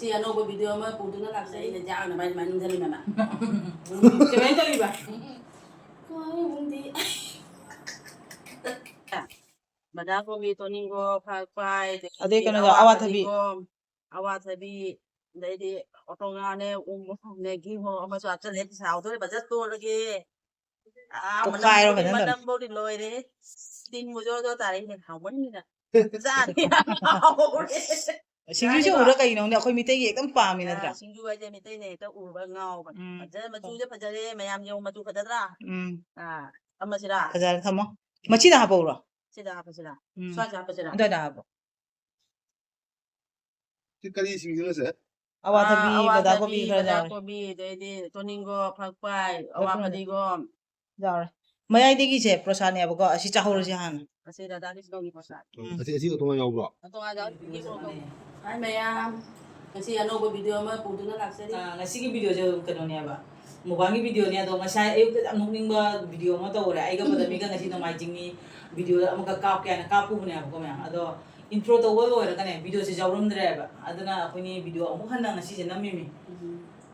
Ngasi ano video mo Productin na laksay na jang na may manunzali mama. Kaya ito iba. Kaya hindi. Badako bito ningo pagpay. Ade kana da awatabi. Awatabi. Dahil otongane negi mo amaso atsan het sao to baja to lagi. Manam bodi loire. Tin mo jo tare ne hawan ni na. Za ni. Singju ura kai no ne akhoi mitai ekdam pami na dra. Singju ai je mitai ne ta ura ngau ba. Baja maju je pajare mayam yo maju kadadra. Amasira. Kazar thamo. Machi da ha paura. Sida apa sida? Swat apa sida? Da da ha. Kali singju se. Awatabi badako bi kara da. Badako bi de toningo phakpai awapadi go. Da. Mayai degi je prosane abgo asi chahor je han. Asida da dis go gi prosat. Asi otonga yaubro. Otonga da gi go. Hai mayam. Ngasi ano video mo Productin na laksay. Ngasigi video je kano ne ba. Mubangi video ne do ngasai ayuk ta amning ba video mo to ora ai ga madami ga ngasi no mai jingni video amaka kap kya na kapu ne abgo ma ado intro to wo ora kane video se jawrum dre ba adana akhoni video amu hanna ngasi je namimi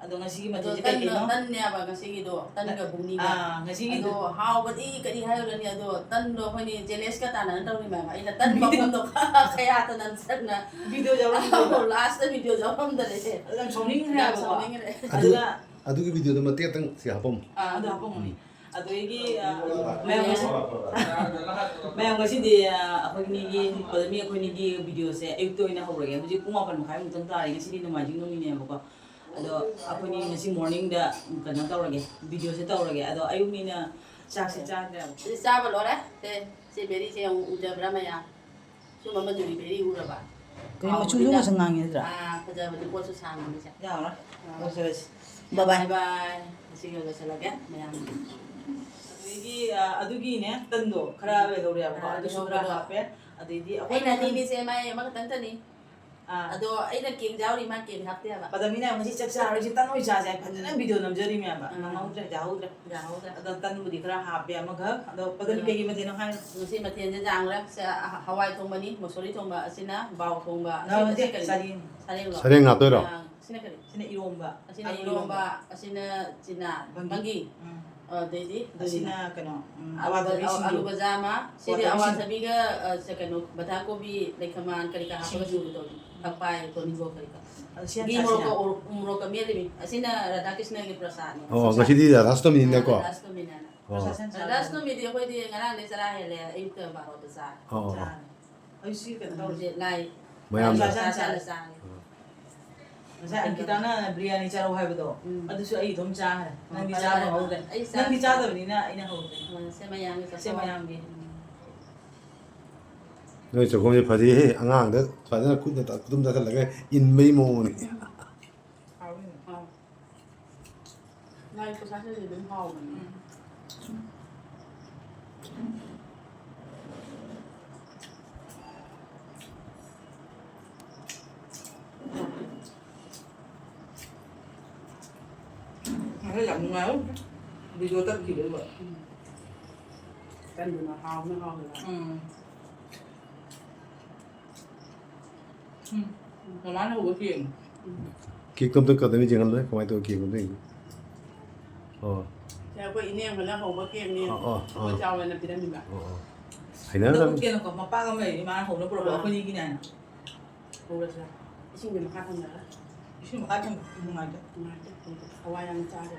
ado ngasi ma je kai no tan ne ba ngasi do tan ga buni ga ngasi do how badi kadi hayo ni ado tan do khoni jeles ka tanan taw ni ma ina tan ba kun do kaya tanan san na video jawrum last video jawrum dre adang somning ne ba aduna adugi video da mate tang si hapom ado hapom ni ado igi mayang ngasi di akhoni gi padami akhoni gi video se ayuk to ina hawre ga ji kuma pan khai mutang tare ngasi di nomai jing nomi ne ba ado akhoni ngasi morning da kana tawrage video se tawrage ado ayuk ni na chak se cha da sa ba lo re se beri se uja brama ya su mama juri beri ura ba kai ma chu ma sangang ni dra kaja ba ko su sang ni sa ya ora bye bye bye bye sige ga sala ga mayam igi adugi ne tando khara be dore ba adu sura hape adidi ai na TV se mai ma tan tan ni ado ai na king jaw ri ma king hapte ba padamina ngasi chak cha ri tan oi cha ja phajana video namjari me ba namau ja jahu ja ado tan budi khara hape ma ga ado padani be gi ma dina hai ngasi ma thian jang la hawai thong ba ni mosori thong ba asina baw thong ba na je sari sare nga to ro sina kali sina iromba asina cina banggi dedi asina kano alu bazama sidi awasabi ga sekano batako bi lekaman kali ka hapa su to papai to nigo kali ka gi umro ka mi asina radakis na gi prasad ngasi di rasto min ne ko rasto mi di ko di ngara ne sara hele ayuta ba ro bazar ai si ka to je lai mayam sa Masa kita na biryani charo hai bedo. Adu su ai thom cha hai. Nang di cha ba ho de. Nang di cha da ni na ina ho de. Se mayang gi. noi so ko ni phadi angang da phadi ku da tum da la ga in mei mo ni lai ko sa se dum hao Nó giọng ngáo video tất kỳ đấy vậy kan du na hao na hao nó nói nó bữa kiềng ki tum to ka da mi jingal le ko mai to ki ko ding ya ko ine ma la ho ba ke ni ko chao na pi da mi ba hai na nó kia nó có mà ba cái mày mà hổ nó bự bự cái gì cái này ho ra sa isin ni ma ka thang da chứ mà ai không ngoài đó hawai yang cha de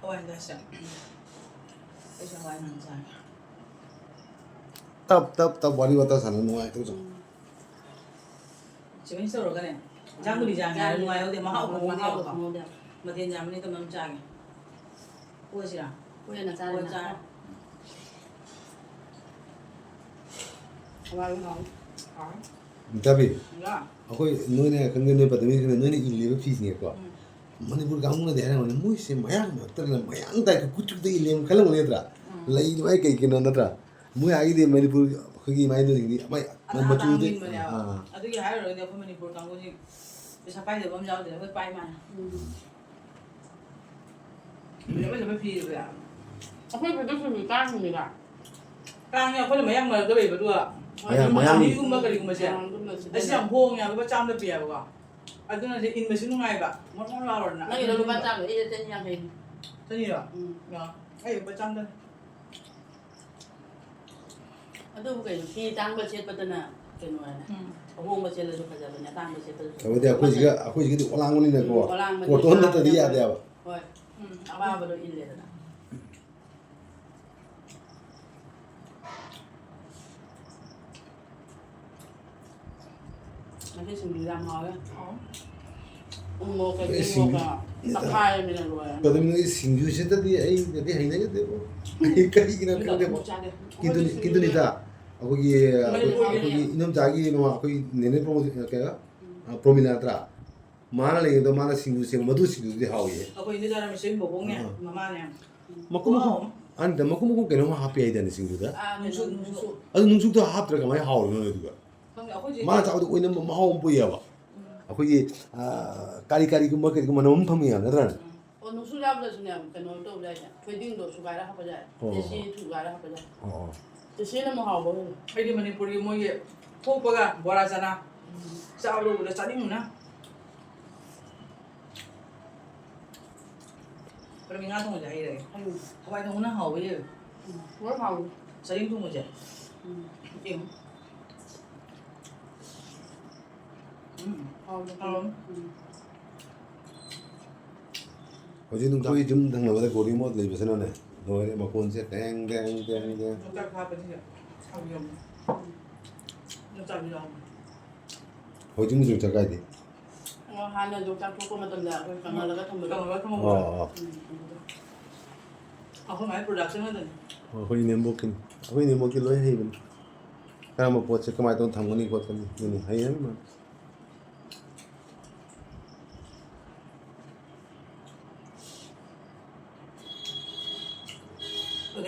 ôi anh ra sao bây giờ ngoài hàng dài tap body wata san no ai to so chỉ biết sao rồi cái này giang đi giang nhà ngoài đâu thì mà họ cũng không đi mà tiền nhà mình đi tầm năm trái ôi gì à ôi na cha ôi na cha hawai no tabi ya akoi noi ne kan ne padami kan noi ne ili ba fees ne ko manipur gamu ne dera ne moi se mayang ma tar na mayang da ku kuchuk de ile khalang ne tra lai mai kai kin na tra moi ai de manipur khagi mai de ni mai ma chu de adu ki hai rồi ne ko manipur kang ko ni bisa pai de bom jao de ko pai ma ne ba le phi rồi à akwai ba da su ka su mi da kang ya ko le mayang ma ko be ba du mayang ni umma ka ri umma sia asi yang hong ya ba cham le pia ba ꯑꯗꯨꯅ 인ꯕꯁꯨ ꯅꯨꯡꯉꯥꯏꯕ ꯃꯣꯟ ꯂꯥꯎꯔꯅ ꯅꯪꯒꯤꯗꯣ ꯂꯨꯄꯥ ꯆꯥꯝꯃ ꯑꯩꯗ ꯆꯅꯤ ꯌꯥꯡꯈꯩ ꯆꯅꯤꯔꯣ ꯑꯩ ꯂꯨꯄꯥ ꯆꯥꯝꯗꯅꯤ ꯑꯗꯨꯕꯨ ꯀꯩꯅꯣ ꯐꯤ ꯇꯥꯡꯕ ꯁꯦꯠꯄꯗꯅ ꯀꯩꯅꯣ ꯍꯥꯏꯅ ꯑꯍꯣꯡꯕ ꯁꯦꯠꯂꯁꯨ ꯐꯖꯕꯅꯦ ꯑꯇꯥꯡꯕ ꯁꯦꯠꯄꯗꯁꯨ ꯇꯧꯕꯗꯤ ꯑꯩꯈꯣꯏꯁꯤꯒꯗꯤ ꯑꯣꯂꯥꯡꯕꯅꯤꯅꯀꯣ ꯑꯣꯂꯥꯡꯕꯗꯤ ꯀꯣꯇꯣꯟ ꯅꯠꯇ꯭ꯔꯗꯤ ꯌꯥꯗꯦꯕ ꯍꯣꯏ ꯑꯄꯥꯕꯗꯣ ꯏꯜꯂꯦꯗꯅ ꯉꯁꯤ ꯁꯤꯡꯖꯨ ꯌꯥꯝ ꯍꯥꯎꯋꯦ ꯎꯃꯣꯛꯀ ꯏꯃꯣꯛꯀ ꯇꯛꯈꯥꯏꯔꯃꯤꯅ ꯂꯣꯏꯔꯦ ꯄꯗꯃꯤꯒꯤ ꯁꯤꯡꯖꯨꯁꯤꯗꯗꯤ ꯑꯩꯗꯤ ꯍꯩꯅꯒꯗꯦꯕꯣ ꯑꯩ ꯀꯔꯤꯒꯤꯅꯣ ꯈꯪꯗꯦꯕꯣ ꯀꯤꯟꯗꯨꯅꯤꯗ ꯑꯩꯈꯣꯏꯒꯤ ꯏꯅꯝꯆꯥꯒꯤ ꯃꯃꯥ ꯑꯩꯈꯣꯏ ꯅꯦꯅꯦ ꯀꯩꯅꯣ ꯄ꯭ꯔꯣꯃꯤꯅꯥ ꯅꯠꯇ꯭ꯔꯥ ꯃꯥꯅ ꯂꯩꯕꯗꯣ ꯃꯥꯅ ꯁꯤꯡꯖꯨ ꯁꯦꯝꯕ ꯃꯗꯨ ꯁꯤꯡꯖꯨꯗꯨꯗꯤ ꯍꯥꯎꯏꯌꯦ ꯑꯩꯈꯣꯏ ꯆꯥꯔꯝꯃꯤꯁꯦ ꯕꯣꯕꯣꯛꯅꯦ ꯃꯃꯥꯅꯦ ꯃꯀꯨꯝ ꯀꯩꯅꯣꯝꯃ ꯍꯥꯞꯄꯤ ꯍꯥꯏꯗꯅ ꯁꯤꯡꯖꯨꯗ ꯅꯨꯡꯁꯨ ꯑꯗꯨ ꯅꯨꯡꯁꯨꯛꯇꯣ ꯍꯥꯞꯇ꯭ꯔꯒ ꯀꯃꯥꯏꯅ ꯍꯥꯎꯔꯤꯅꯣ ꯑꯗꯨꯒ ꯃꯥꯅ ꯆꯥꯕꯗ ꯑꯣꯏꯅꯝꯕ ꯃꯍꯥꯎ ꯑꯃ ꯄꯨꯏꯌꯦꯕ ꯑꯩꯈꯣꯏꯒꯤ ꯀꯔꯤꯒꯨꯝꯕ ꯀꯩꯒꯨꯝꯕ ꯃꯅꯝ ꯑꯃ ꯐꯪꯉꯦꯕ ꯅꯠꯇ꯭ꯔꯥꯅꯦ ꯑꯣ ꯅꯨꯡꯁꯨ ꯌꯥꯎꯗ꯭ꯔꯁꯨꯅꯦ ꯀꯩꯅꯣ ꯇꯧꯕ ꯌꯥꯏꯅꯦ ꯊꯣꯏꯗꯤꯡꯗꯣ ꯁꯨꯒꯥꯏꯔ ꯍꯥꯞꯄ ꯌꯥꯏ ꯗꯦꯁꯤ ꯁꯨꯒꯥꯏꯔ ꯍꯥꯞꯄ ꯌꯥꯏ ꯗꯦꯁꯤꯅ ꯑꯃꯨꯛ ꯍꯥꯎꯕ ꯑꯩꯗꯤ ꯃꯅꯤꯄꯨꯔꯒꯤ ꯃꯣꯏꯒꯤ ꯊꯣꯛꯄꯒ ꯕꯣꯔꯥ ꯆꯅꯥ ꯆꯥꯕꯗ ꯎꯕꯗ ꯆꯥꯅꯤꯡꯕꯅ 그럼 ꯉꯥ ꯊꯣꯡꯕꯁꯦ ꯍꯩꯔꯒꯦ ꯍꯋꯥꯏ ꯊꯣꯡꯕꯅ ꯍꯥꯎꯕ ꯌꯦ ꯃꯣꯏ ꯍꯥꯎꯋꯤ ꯆꯔꯤꯡ ꯊꯣꯡꯕꯁꯦ ꯌꯦꯡꯉꯨ ꯍꯥꯎꯋꯤ ꯍꯧꯖꯤꯛ ꯅꯨꯡꯇꯤꯒꯤ ꯌꯨꯝ ꯊꯪꯅꯕꯗ ꯒꯣꯔꯤ ꯃꯣꯠ ꯂꯩꯕꯁꯤꯅꯅꯦ ꯂꯣꯏꯔꯦ ꯃꯈꯣꯟꯁꯦ ꯗꯦꯡ ꯗꯦꯡ ꯗꯦꯡ ꯗꯦꯡ ꯌꯣꯡꯆꯥꯛ ꯍꯥꯞꯄꯁꯤꯗ ꯍꯥꯎꯕ ꯌꯣꯡꯆꯥꯛꯁꯨ ꯌꯥꯎꯕ ꯍꯧꯖꯤꯛ ꯌꯣꯡꯆꯥꯛ ꯀꯥꯏꯗꯦ ꯍꯥꯟꯅ ꯌꯣꯡꯆꯥꯛ ꯊꯣꯛꯄ ꯃꯇꯝꯗ ꯑꯩꯈꯣꯏ ꯀꯪꯍꯜꯂꯒ ꯊꯝꯕꯗꯣ ꯑꯩꯈꯣꯏ ꯃꯥꯏ ꯄ꯭ꯔꯣꯗꯛꯁꯟ ꯉꯥꯛꯇꯅꯤ ꯑꯩꯈꯣꯏ ꯏꯅꯦꯝꯕꯣꯛꯀꯤ ꯂꯣꯏ ꯍꯩꯕꯅꯤ ꯀꯔꯝꯕ ꯄꯣꯠꯁꯦ ꯀꯃꯥꯏꯅ ꯇꯧꯅ ꯊꯝꯒꯅꯤ ꯈꯣꯠꯀꯅꯤ ꯑꯗꯨꯅꯤ ꯍꯩꯔꯅꯤ ꯃꯥ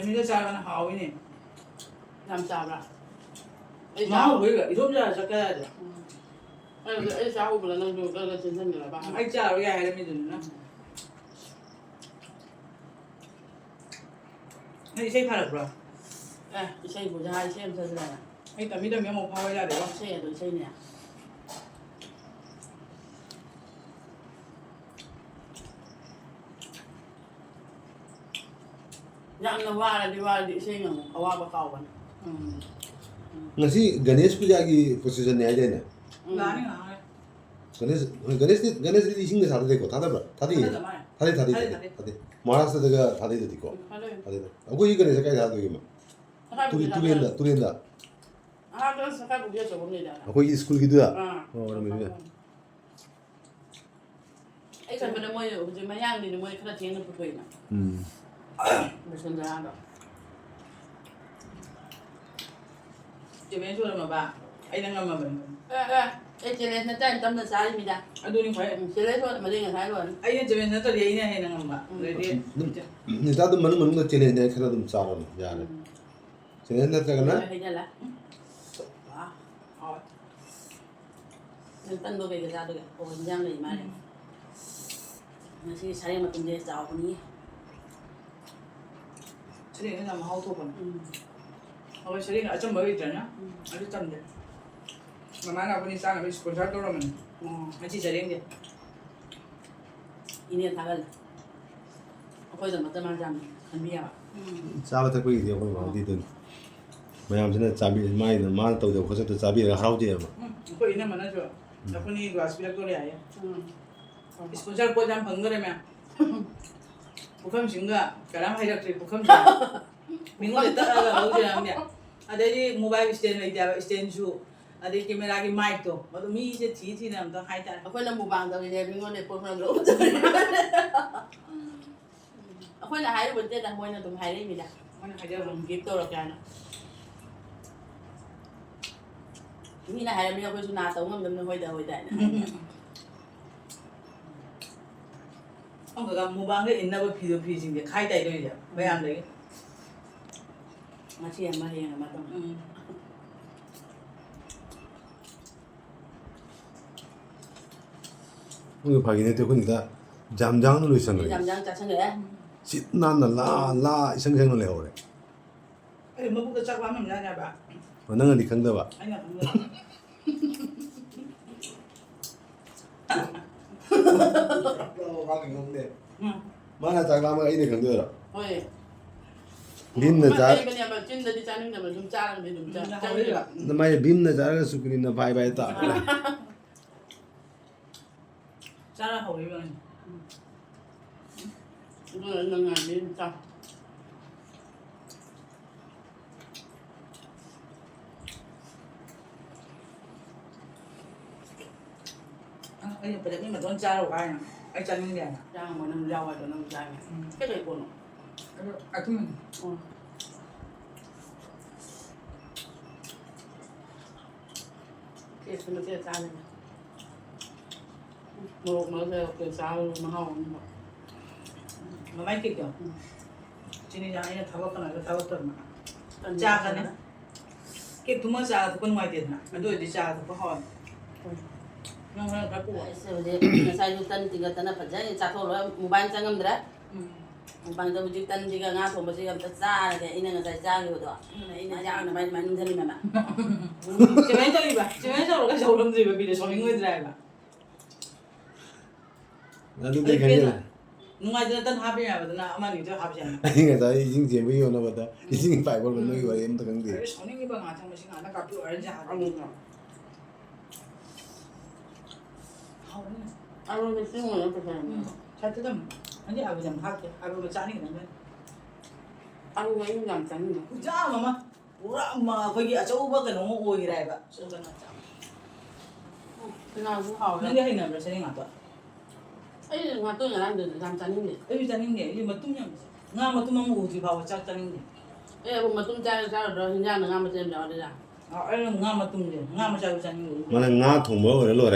ꯃꯤꯗ ꯆꯥꯔꯒꯅ ꯍꯥꯎꯋꯤꯅꯦ ꯌꯥꯝ ꯆꯥꯕ꯭ꯔꯥ ꯃꯍꯥꯎ ꯍꯣꯏꯒ ꯏꯗꯣꯝ ꯆꯥꯔ ꯆꯠꯀ ꯌꯥꯗꯦ ꯑꯩ ꯆꯥꯍꯧꯕꯗ ꯅꯪꯁꯨ ꯈꯔ ꯆꯦꯟꯁꯤꯟꯈ꯭ꯔꯕ ꯑꯩ ꯆꯥꯔꯣ ꯌꯥꯏ ꯍꯥꯏꯔꯝꯃꯤꯗꯨꯅ ꯅꯪ ꯏꯁꯩ ꯐꯔꯛꯄ꯭ꯔꯣ ꯏꯁꯩꯕꯨ ꯖꯍꯥ ꯏꯁꯩ ꯑꯃ ꯁꯛꯁꯤꯔꯥ ꯑꯩ ꯇꯝꯃꯤ ꯑꯃꯨꯛ ꯐꯥꯎꯕ ꯌꯥꯗꯦꯕ ꯏꯁꯩ ꯑꯗꯣ ꯏꯁꯩꯅꯦ ꯌꯥꯝꯅ ꯋꯥꯔꯗꯤ ꯏꯁꯩꯅ ꯑꯃꯨꯛ ꯑꯋꯥꯕ ꯀꯥꯎꯕꯅꯤ ꯉꯁꯤ ꯒꯅꯦꯁ ꯄꯨꯖꯥꯒꯤ ꯄ꯭ꯔꯣꯁꯦꯁꯟꯅꯦ ꯍꯥꯏꯗꯥꯏꯅꯦ ꯂꯥꯛꯑꯅꯤ ꯒꯅꯦꯁꯗꯤ ꯏꯁꯤꯡꯗ ꯊꯥꯗꯗꯦꯀꯣ ꯊꯥꯗꯕ꯭ꯔꯥ ꯊꯥꯗꯦ ꯃꯍꯥꯔꯥꯁꯇ꯭ꯔꯗꯒ ꯊꯥꯗꯩꯗꯨꯗꯤꯀꯣ ꯊꯥꯗꯩ ꯑꯩꯈꯣꯏꯒꯤ ꯒꯅꯦꯁ ꯀꯥꯏ ꯊꯥꯗꯣꯏꯒꯦ ꯇꯨꯔꯦꯟꯗ ꯑꯩꯈꯣꯏꯒꯤ ꯁ꯭ꯀꯨꯜꯒꯤꯗꯨꯗ ꯑꯩ ꯈꯟꯕꯗ ꯃꯣꯏ ꯍꯧꯖꯤꯛ ꯃꯌꯥꯡꯗꯤ ꯃꯣꯏ ꯈꯔ ꯊꯦꯡꯅ ꯄꯨꯊꯣꯛꯏꯅ ꯕꯁꯟꯇꯔꯥꯗꯣ ꯆꯦꯃꯦꯟ ꯁꯣꯜꯂꯝꯃꯕ ꯑꯩꯅ ꯉꯝꯃꯕꯅꯤ ꯑꯩ ꯆꯦꯂꯦꯟꯖ ꯅꯠꯇꯦ ꯇꯝꯅ ꯆꯥꯔꯤꯃꯤꯗ ꯑꯗꯨꯅꯤ ꯈ꯭ꯋꯥꯏ ꯆꯦꯂꯦꯟꯖ ꯁꯣꯜꯂꯝꯃꯗꯤ ꯉꯁꯥꯏ ꯂꯣꯏꯔꯅꯤ ꯑꯩꯅ ꯆꯦꯃꯦꯟ ꯅꯠꯇ꯭ꯔꯗꯤ ꯑꯩꯅ ꯍꯦꯟꯅ ꯉꯝꯕ ꯑꯗꯩꯗꯤ ꯅꯤꯇꯥ ꯑꯗꯨꯝ ꯃꯅꯨꯡꯗ ꯆꯦꯂꯦꯟꯖ ꯈꯔ ꯑꯗꯨꯝ ꯆꯥꯔꯣꯅꯦ ꯌꯥꯔꯦ ꯆꯦꯂꯦꯟꯖ ꯅꯠꯇ꯭ꯔꯒꯅ ꯍꯩꯖꯜꯂꯦ ꯅꯪ ꯇꯟꯗꯣ ꯀꯩꯀꯩ ꯆꯥꯗꯣꯏꯒꯦ ꯑꯣ ꯏꯟꯖꯥꯡ ꯂꯩ ꯃꯥꯜꯂꯦ ꯉꯁꯤ ꯁꯥꯔꯦꯡ ꯃꯇꯨꯝꯁꯦ ꯆꯥꯎꯕꯅꯤ ꯁꯔꯦꯡꯅ ꯌꯥꯝ ꯃꯍꯥꯎ ꯊꯣꯛꯄꯅꯤ ꯑꯩꯈꯣꯏ ꯁꯔꯦꯡ ꯑꯆꯝꯕ ꯂꯩꯇ꯭ꯔꯅ ꯑꯗꯨ ꯆꯝꯗꯦ ꯃꯃꯥꯅ ꯑꯩꯈꯣꯏꯅꯤ ꯆꯥꯅꯕ ꯁ꯭ꯄꯣꯟꯁꯔ ꯇꯧꯔꯝꯕꯅꯤ ꯉꯁꯤ ꯁꯔꯦꯡꯁꯦ ꯏꯅꯦ ꯊꯥꯒꯠꯂꯦ ꯑꯩꯈꯣꯏꯗꯃꯛꯇ ꯃꯥ ꯌꯥꯝ ꯈꯟꯕꯤ ꯌꯥꯕ ꯆꯥꯕ ꯊꯛꯄꯒꯤꯗꯤ ꯑꯩꯈꯣꯏ ꯃꯥꯗꯤꯗꯨꯅꯤ ꯃꯌꯥꯝꯁꯤꯅ ꯃꯥꯅ ꯇꯧꯖꯕ ꯈꯣꯠꯆꯕꯗ ꯆꯥꯕꯤꯔꯒ ꯍꯔꯥꯎꯖꯩꯑꯕ ꯑꯩꯈꯣꯏ ꯏꯅꯝꯃꯅꯁꯨ ꯑꯩꯈꯣꯏꯅꯤ ꯒ꯭ꯂꯥꯁ ꯄꯤꯔꯛꯇꯣꯔꯦ ꯍꯥꯏꯌꯦ ꯁ꯭ꯄꯣꯟꯁꯔ ꯄꯣꯠ ꯌꯥꯝ ꯐꯪꯗꯣꯔꯦ ꯃꯌꯥꯝ ꯄꯨꯈꯝꯁꯤꯡꯒ ꯀꯔꯝ ꯍꯩꯔꯛꯇ꯭ꯔꯤ ꯄꯨꯈꯝꯁꯤꯡ ꯃꯤꯉꯣꯟꯗ ꯇꯛꯑꯒ ꯂꯧꯖꯔꯝꯅꯦ ꯑꯗꯩꯗꯤ ꯃꯣꯕꯥꯏꯜ ꯁ꯭ꯇꯦꯟ ꯂꯩꯇꯦꯕ ꯁ꯭ꯇꯦꯟꯁꯨ ꯑꯗꯩ ꯀꯦꯃꯦꯔꯥꯒꯤ ꯃꯥꯏꯛꯇꯣ ꯑꯗꯨ ꯃꯤꯁꯦ ꯊꯤꯅ ꯑꯝꯇ ꯍꯥꯏꯇꯥꯔꯦ ꯑꯩꯈꯣꯏꯅ ꯃꯨꯛꯕꯥꯡ ꯇꯧꯔꯤꯅꯦ ꯃꯤꯉꯣꯟꯗ ꯄꯣꯠ ꯈꯔ ꯂꯧ ꯑꯩꯈꯣꯏꯅ ꯍꯥꯏꯔꯨꯕ ꯅꯠꯇꯦꯗ ꯃꯣꯏꯅ ꯑꯗꯨꯝ ꯍꯥꯏꯔꯛꯏꯃꯤꯗ ꯃꯣꯏꯅ ꯍꯥꯏꯖꯕ ꯒꯤꯐ ꯇꯧꯔꯛꯀꯦ ꯍꯥꯏꯅ ꯃꯤꯅ ꯍꯥꯏꯔꯝꯃꯤ ꯑꯩꯈꯣꯏꯁꯨ ꯅꯥ ꯇꯧ ꯉꯝꯗꯕꯅꯤ ꯍꯣꯏꯗ ꯍꯥꯏꯅ ꯑꯃꯨꯛꯀ ꯃꯨꯕꯥꯡꯒ ꯏꯟꯅꯕ ꯐꯤꯁꯤꯡꯁꯦ ꯈꯥꯏ ꯇꯥꯏꯗꯣꯏꯁꯦ ꯃꯌꯥꯝꯗꯒꯤ ꯉꯁꯤ ꯑꯃ ꯍꯌꯦꯡ ꯑꯃ ꯇꯧ ꯃꯣꯏꯒ ꯐꯥꯒꯤ ꯅꯠꯇꯦ ꯑꯩꯈꯣꯏꯅꯤꯗ ꯖꯥꯝ ꯖꯥꯝꯅ ꯂꯣꯏꯁꯟꯈ꯭ꯔꯦ ꯌꯥꯝ ꯆꯥꯁꯟꯈ꯭ꯔꯦ ꯁꯤꯠ ꯅꯥꯟꯅ ꯂꯥ ꯏꯁꯪ ꯁꯪꯅ ꯂꯩꯍꯧꯔꯦ ꯑꯩ ꯃꯕꯨꯛꯇ ꯆꯥꯛ ꯂꯥꯝꯃꯝꯖꯥꯠꯅꯦ ꯍꯥꯏꯕ ꯅꯪꯅꯗꯤ ꯈꯪꯗꯕ ꯑꯩꯅ ꯈꯪꯗꯕ Mana tak lama ini kan dia. ôi Bim na mà jar. đây bên nhà bà chuyên đi cha nhưng mà chúng cha thì chúng cha cha đi ạ Namanya bim na jar sukuni na bai bai tak. 짜라 하오리면 rồi là ngày đi cha Bây giờ phải mà con cha rồi ai cha những đèn cha mà nằm rau rồi nằm cha cái này buồn à cứ mình cái nó cái cha này một nó sẽ cái sao mà hỏng mà mấy kịp rồi chỉ nên rằng tháo cái này tháo cái mà cha cái này kịp thua mà cha thua con ngoài tiền nè đôi thì cha thua có hòn nhưng mà cái của sai lu tan tiga tan apa jadi cha tho lo mobile changam dra mobile da uji tan tiga nga tho masi am ta cha de ina nga cha lu do ina ja na mai man thani ma chỉ mấy cho đi bà chỉ mấy cho cái dầu làm gì mà bị để cho những người này bà Nanti dia kan dia. ngoài giờ tân hấp này mà tân mà đi cho hấp gì Ini nggak tahu izin JB mana pada. Izin Pak Bol mana juga em tekan dia. cái số những cái bằng hàng trong mình nó gặp ở nhà ăn luôn ăn luôn cái xương này phải 잘 뜯으면 아니 아버지 한번 할게 아버지 짜는 게 나면 ăn luôn cái làm trắng nữa 짜 마마 우라 엄마 거기 저거가 너무 오이라 봐 저거는 cái nào cũng hào những cái hình này nó sẽ ngặt rồi ấy mà tôi là đang được làm trắng như ấy 짜는 게 이게 뭐 뚱냥 nga mà 뚱 먹고 어디 봐봐 짜 짜는 게 ấy mà tôi cha cha rồi hình ra là ngam mà xem đó đây là 아 ấy là nga mà 뚱 gì nga mà 짜고 짜는 거 Mana ngah thong bawa ada luar.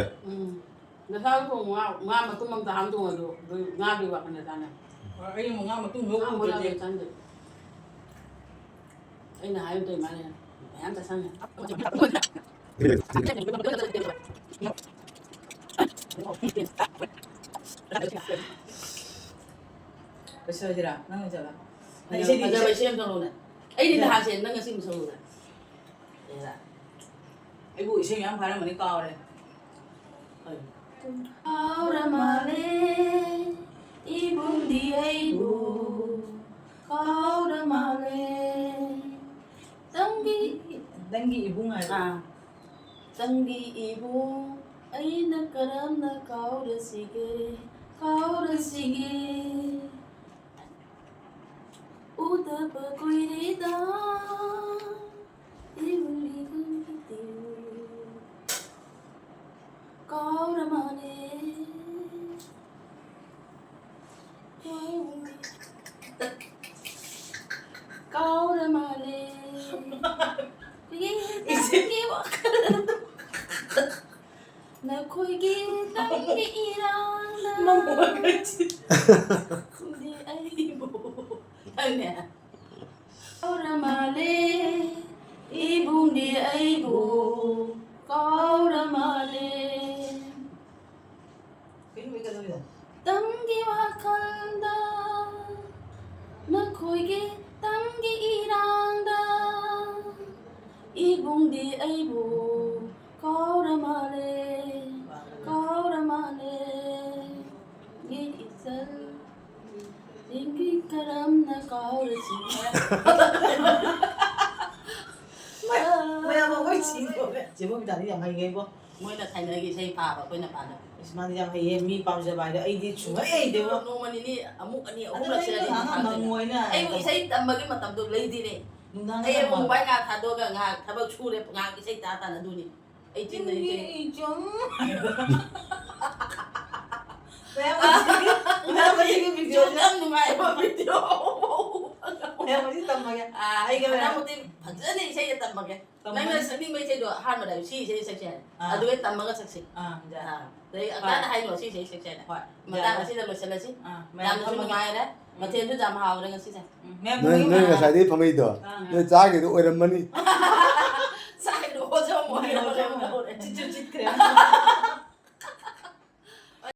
người ta cũng ngam mà tôi mang ta ham tôi rồi ngam đi vào cái này ấy mà nga mà 뚱 ngam 먹고 mới là 그러지 trắng được ấy là hai tôi mà này mày ăn ta sang này 그래서 지라 나는 저라 bây giờ mày xem cho luôn này ấy đi là hàng xem nó nghe xem xong rồi đây là ấy bụi xem em phải là mình cao đây Ahora male, ibundi aibu. Ahora male, dangi ibu ngai tangi ibu. Ay nakaram na kau da sige. Uda pakuirida, ibundi kunditiu. Ahora male. Ahora male. Na koi gi tangi irang mama kecil di aibu ane ahora male ibu di aibu ahora male cái gì cái gì tangi wakanda na koi gi tangi irang da ibu di aibu ahora male Isal Tinggi karam na kaurasi mày mà quay chín rồi đấy chỉ muốn trả đi làm hay game không Mới là thành cái xây phà và quên là phà được mà đi làm hay game mi bao giờ bài đó ai đi chú ấy đấy không Nô mà nini amuk ani anh amuk là ấy sẽ là đi thằng nào ngồi nè Ai cũng xây tầm mà cái mà tầm được lấy đi này đúng thằng Ai nào cũng bay ngà thà đôi cả ngà thà bao chu đấy ngà cái xây ta ta là đu nè Ai tin này cái chấm Mẹ mà cái video Chụp âm nhưng mà em video mẹ mà đi tầm mà kìa ai cái mà một tin thật sự này xây tầm mà cái Nãy giờ sẽ đi mấy xây được hai mà đại sĩ xây xây xây à đôi tầm mà cái sắc xị dạ đấy ta là hai người xây xây xây xây này mà ta là xây là xây là xây làm cho mình ngay đấy mà thêm thứ làm hào đây là xây mẹ Ngai ngai sai dia pamai tu. Dia cak itu orang mana? sai đồ cho mọi người chít chít chít kìa